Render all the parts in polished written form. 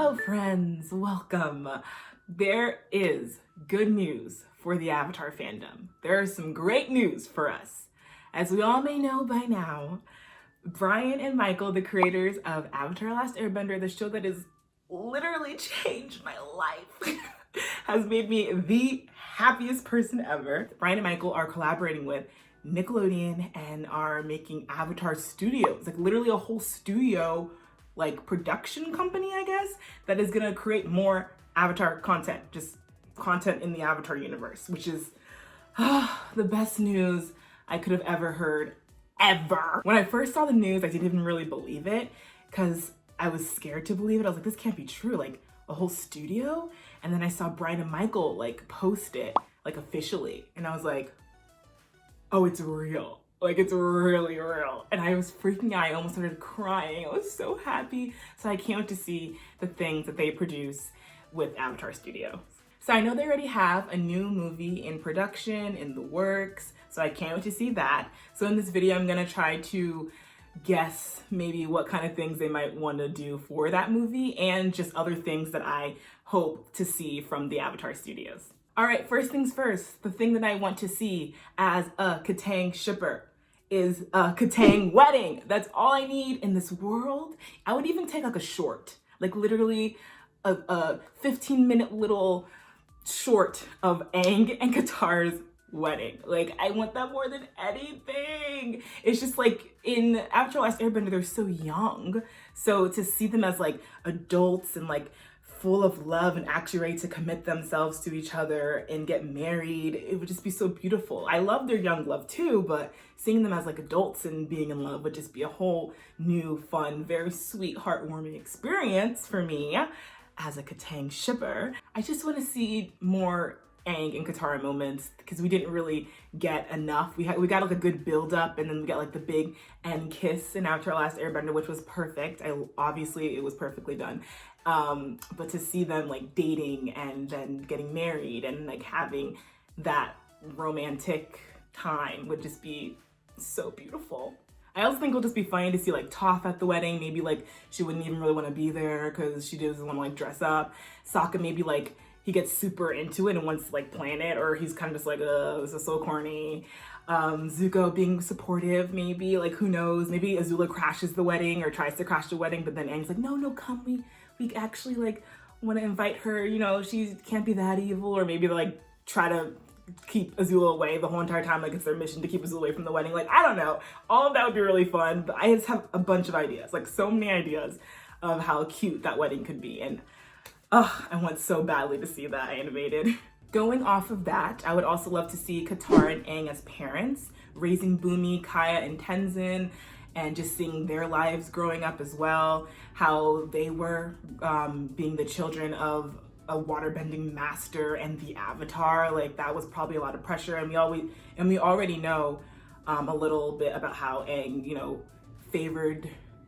Hello friends, welcome. There is good news for the Avatar fandom. There is some great news for us. As we all may know by now, Brian and Michael, the creators of Avatar: Last Airbender, the show that has literally changed my life, has made me the happiest person ever. Brian and Michael are collaborating with Nickelodeon and are making Avatar Studios, like literally a whole studio, like production company, I guess, that is gonna create more Avatar content, just content in the Avatar universe, which is the best news I could have ever heard, ever. When I first saw the news, I didn't even really believe it because I was scared to believe it. I was like, this can't be true, like a whole studio? And then I saw Brian and Michael like post it, like officially, and I was like, oh, it's real. Like, it's really real. And I was freaking out. I almost started crying. I was so happy. So I can't wait to see the things that they produce with Avatar Studio. So I know they already have a new movie in production, in the works. So I can't wait to see that. So in this video, I'm gonna try to guess maybe what kind of things they might want to do for that movie and just other things that I hope to see from the Avatar Studios. All right, first things first, the thing that I want to see as a Katang shipper is a Katang wedding. That's all I need in this world. I would even take like a short, like literally a 15-minute little short of Aang and Katara's wedding. Like, I want that more than anything. It's just like in Avatar: Last Airbender, they're so young. So to see them as like adults and like full of love and actually ready to commit themselves to each other and get married, it would just be so beautiful. I love their young love too, but seeing them as like adults and being in love would just be a whole new, fun, very sweet, heartwarming experience for me as a Katang shipper. I just want to see more Aang and Katara moments because we didn't really get enough. We got like a good build up, and then we got like the big end kiss in Avatar: Last Airbender, which was perfect. Obviously it was perfectly done. But to see them like dating and then getting married and like having that romantic time would just be so beautiful. I also think it'll just be funny to see like Toph at the wedding. Maybe like she wouldn't even really want to be there because she doesn't want to like dress up. Sokka maybe like he gets super into it and wants to like plan it, or he's kind of just like, this is so corny. Zuko being supportive, maybe, like who knows, maybe Azula crashes the wedding or tries to crash the wedding, but then Aang's like, no, come, we actually like want to invite her, you know, she can't be that evil. Or maybe they like try to keep Azula away the whole entire time, like it's their mission to keep Azula away from the wedding. Like, I don't know, all of that would be really fun, but I just have a bunch of ideas, like so many ideas of how cute that wedding could be, and I want so badly to see that animated. Going off of that, I would also love to see Katara and Aang as parents, raising Bumi, Kaya, and Tenzin, and just seeing their lives growing up as well, how they were being the children of a waterbending master and the Avatar. Like, that was probably a lot of pressure, and we already know a little bit about how Aang, you know, favored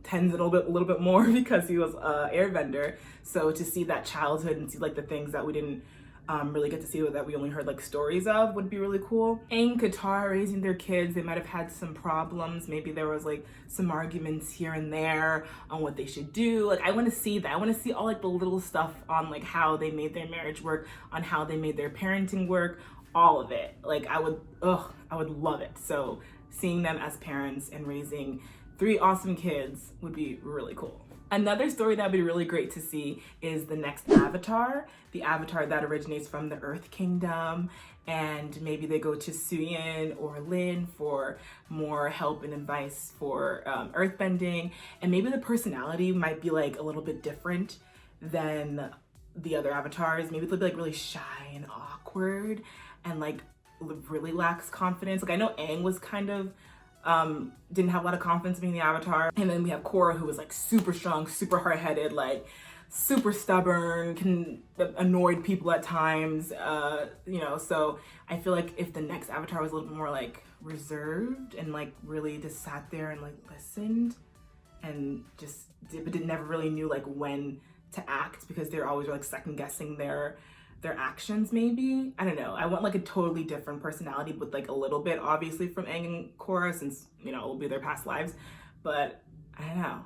Tenzin a little bit more because he was an airbender. So to see that childhood and see like the things that we didn't really get to see, that we only heard like stories of, would be really cool. Aang, Katara raising their kids, they might have had some problems. Maybe there was like some arguments here and there on what they should do. Like, I want to see that. I want to see all like the little stuff on like how they made their marriage work, on how they made their parenting work, all of it. Like, I would love it. So seeing them as parents and raising 3 awesome kids would be really cool. Another story that would be really great to see is the next Avatar, the Avatar that originates from the Earth Kingdom, and maybe they go to Suyin or Lin for more help and advice for earthbending, and maybe the personality might be like a little bit different than the other avatars. Maybe they'll be like really shy and awkward and like really lacks confidence. Like, I know Aang was kind of didn't have a lot of confidence being the Avatar. And then we have Korra, who was like super strong, super hard-headed, like super stubborn, annoyed people at times, you know. So I feel like if the next Avatar was a little bit more like reserved and like really just sat there and like listened and just never really knew like when to act, because they're always like second guessing their actions, maybe. I don't know. I want like a totally different personality with like a little bit, obviously, from Aang and Korra, since, you know, it'll be their past lives. But I don't know.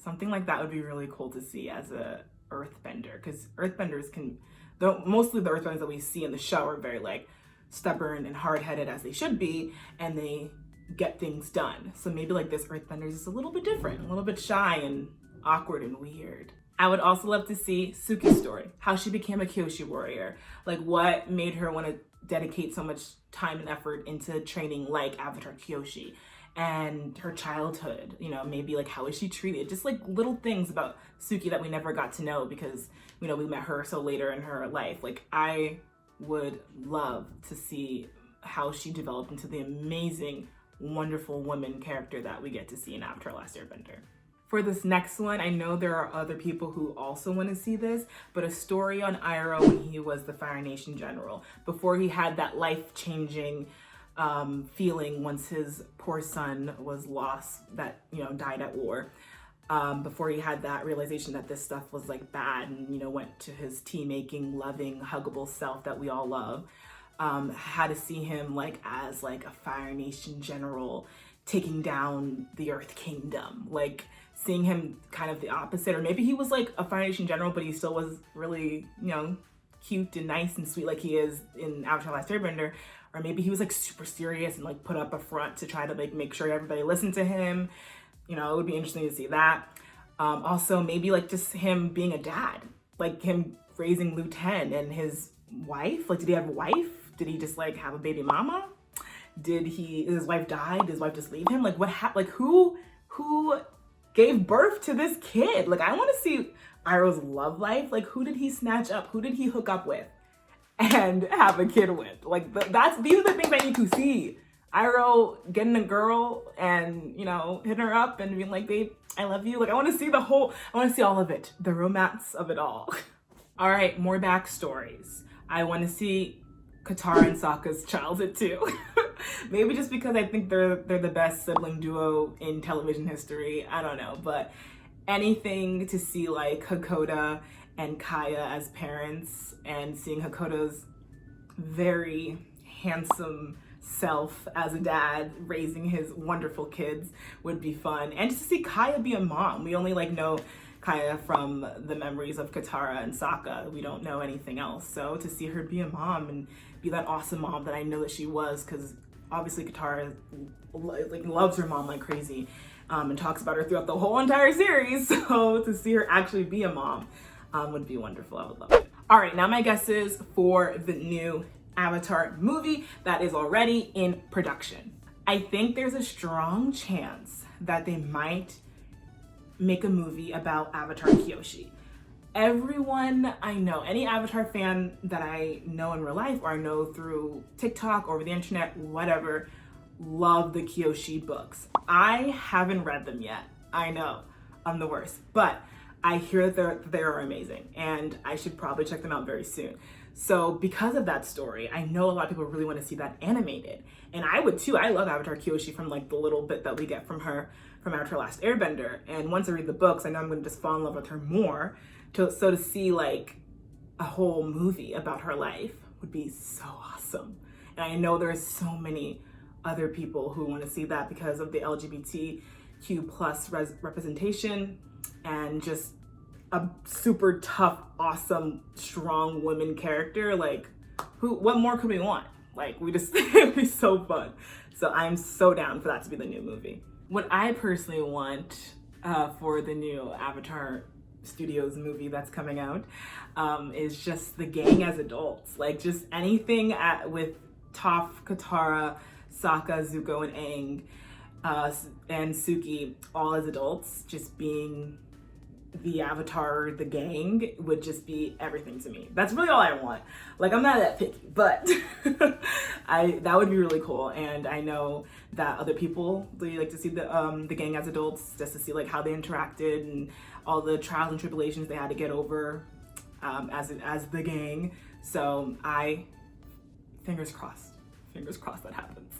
Something like that would be really cool to see as a Earthbender, because Earthbenders can, though mostly the Earthbenders that we see in the show are very like stubborn and hard-headed as they should be, and they get things done. So maybe like this Earthbender is just a little bit different, a little bit shy and awkward and weird. I would also love to see Suki's story, how she became a Kyoshi warrior, like what made her want to dedicate so much time and effort into training like Avatar Kyoshi, and her childhood, you know, maybe like how is she treated, just like little things about Suki that we never got to know because, you know, we met her so later in her life. Like I would love to see how she developed into the amazing, wonderful woman character that we get to see in Avatar Last Airbender. For this next one, I know there are other people who also want to see this, but a story on Iroh when he was the Fire Nation general, before he had that life-changing feeling once his poor son was lost, that, you know, died at war. Before he had that realization that this stuff was like bad and, you know, went to his tea-making, loving, huggable self that we all love. Had to see him like as like a Fire Nation general taking down the Earth Kingdom, like seeing him kind of the opposite, or maybe he was like a Fire Nation general, but he still was really, you know, cute and nice and sweet like he is in Avatar Last Airbender, or maybe he was like super serious and like put up a front to try to like make sure everybody listened to him. You know, it would be interesting to see that. Also, maybe like just him being a dad, like him raising Liu 10 and his wife. Like, did he have a wife? Did he just like have a baby mama? Did his wife die? Did his wife just leave him? Like what happened? Like who gave birth to this kid? Like I want to see Iroh's love life. Like who did he snatch up? Who did he hook up with and have a kid with? Like these are the things I need to see. Iroh getting a girl and, you know, hitting her up and being like, babe, I love you. Like I want to see I want to see all of it. The romance of it all. All right, more backstories. I want to see Katara and Sokka's childhood too. Maybe just because I think they're the best sibling duo in television history. I don't know, but anything to see like Hakoda and Kaya as parents, and seeing Hakoda's very handsome self as a dad raising his wonderful kids would be fun. And just to see Kaya be a mom. We only like know Kaya from the memories of Katara and Sokka. We don't know anything else. So to see her be a mom and be that awesome mom that I know that she was, because obviously Katara like loves her mom like crazy, and talks about her throughout the whole entire series. So to see her actually be a mom would be wonderful. I would love it. All right, now my guesses for the new Avatar movie that is already in production. I think there's a strong chance that they might make a movie about Avatar Kyoshi. Everyone I know, any Avatar fan that I know in real life or I know through TikTok or over the internet, whatever, love the Kyoshi books. I haven't read them yet. I know, I'm the worst, but I hear that they are amazing and I should probably check them out very soon. So because of that story, I know a lot of people really want to see that animated. And I would too. I love Avatar Kyoshi from like the little bit that we get from her from Avatar Last Airbender. And once I read the books, I know I'm going to just fall in love with her more. So to see like a whole movie about her life would be so awesome. And I know there's so many other people who want to see that because of the LGBTQ plus representation and just a super tough, awesome, strong woman character. Like what more could we want? Like it'd be so fun. So I'm so down for that to be the new movie. What I personally want for the new Avatar Studios movie that's coming out is just the gang as adults. Like just anything with Toph, Katara, Sokka, Zuko, and Aang, and Suki, all as adults, just being the Avatar, the gang, would just be everything to me. That's really all I want. Like I'm not that picky, but that would be really cool. And I know that other people really like to see the gang as adults, just to see like how they interacted and all the trials and tribulations they had to get over as the gang. So fingers crossed that happens.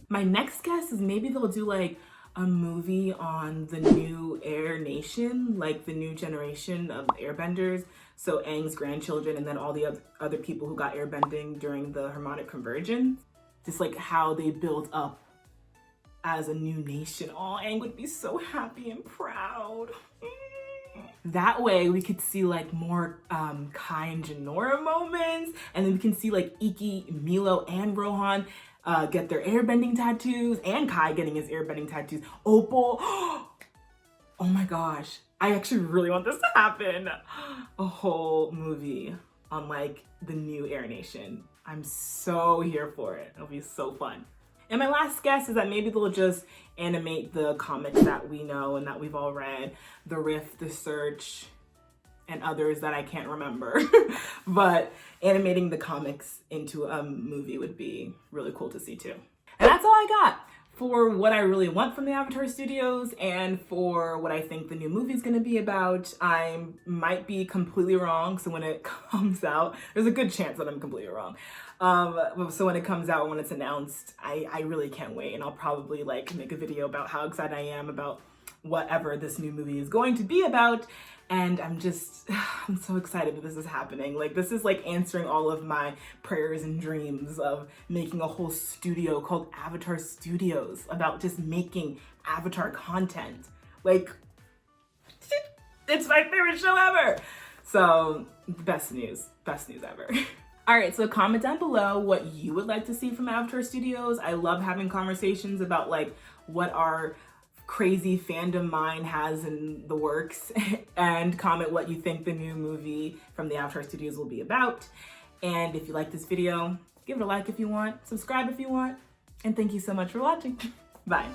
My next guess is maybe they'll do like a movie on the new Air Nation, like the new generation of airbenders. So Aang's grandchildren and then all the other people who got airbending during the harmonic convergence. Just like how they built up as a new nation. Oh, Aang would be so happy and proud. That way we could see like more Kai and Jinora moments, and then we can see like Iki, Milo, and Rohan get their airbending tattoos, and Kai getting his airbending tattoos. Opal, oh my gosh, I actually really want this to happen. A whole movie on like the new Air Nation. I'm so here for it. It'll be so fun. And my last guess is that maybe they'll just animate the comics that we know and that we've all read, The Rift, The Search, and others that I can't remember. But animating the comics into a movie would be really cool to see too. And that's all I got for what I really want from the Avatar Studios and for what I think the new movie is going to be about. I might be completely wrong, so when it comes out, there's a good chance that I'm completely wrong. So when it comes out, when it's announced, I really can't wait, and I'll probably like make a video about how excited I am about whatever this new movie is going to be about. And I'm so excited that this is happening. Like, this is like answering all of my prayers and dreams of making a whole studio called Avatar Studios about just making Avatar content. Like, it's my favorite show ever. So best news ever. All right, so comment down below what you would like to see from Avatar Studios. I love having conversations about like what our crazy fandom mind has in the works, and comment what you think the new movie from the Avatar Studios will be about. And if you like this video, give it a like if you want, subscribe if you want, and thank you so much for watching. Bye.